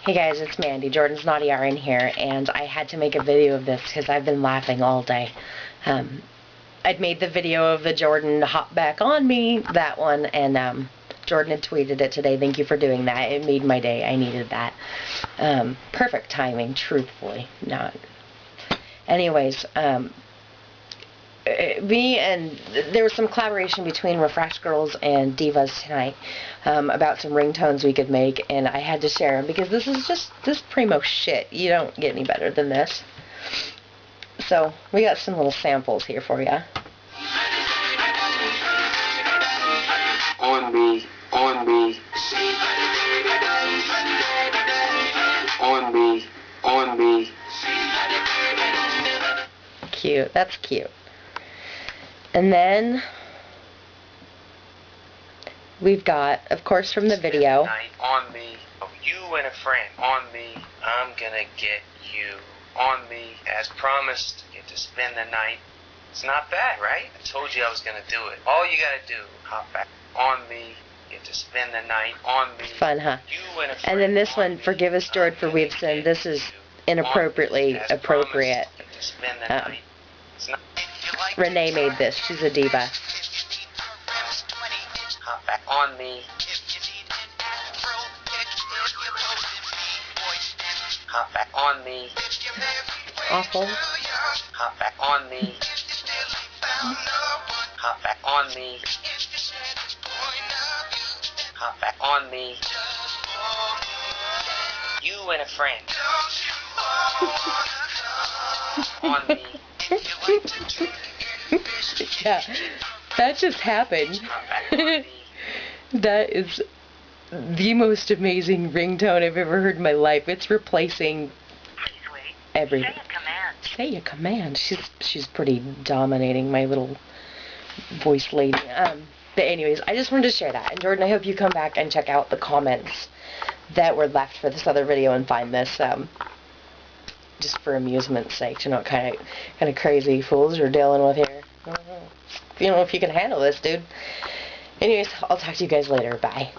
Hey guys, it's Mandy. Jordan's Naughty R in here, and I had to make a video of this because I've been laughing all day. I'd made the video of the Jordan hop back on me, that one, and Jordan had tweeted it today. Thank you for doing that. It made my day. I needed that. Perfect timing, truthfully. Not. Anyways, there was some collaboration between Refresh Girls and Divas tonight about some ringtones we could make, and I had to share them because this is primo shit. You don't get any better than this. So we got some little samples here for you. On me, on me, on me, on me. Cute. That's cute. And then we've got, of course, from the video. On me, you and a friend. On me, I'm gonna get you. On me, as promised, get to spend the night. It's not bad, right? I told you I was gonna do it. All you gotta do, hop back. On me, get to spend the night. On me. Fun, huh? You and a friend. And then this one, Forgive Us, Jord, for We've Sinned. This is Inappropriately appropriate. Get to spend the night. It's not. Renee made this. She's a diva. Hop back on me. Hop back on me. Awful. Hop back on me. Hop back on me. Hop back on me. You and a friend. On me. Yeah, that just happened. That is the most amazing ringtone I've ever heard in my life. It's replacing everything. Say a command. She's pretty dominating, my little voice lady. But anyways, I just wanted to share that. And Jordan, I hope you come back and check out the comments that were left for this other video and find this. Just for amusement's sake, you know what kind of crazy fools you're dealing with here. I don't know if you can handle this, dude. Anyways, I'll talk to you guys later. Bye.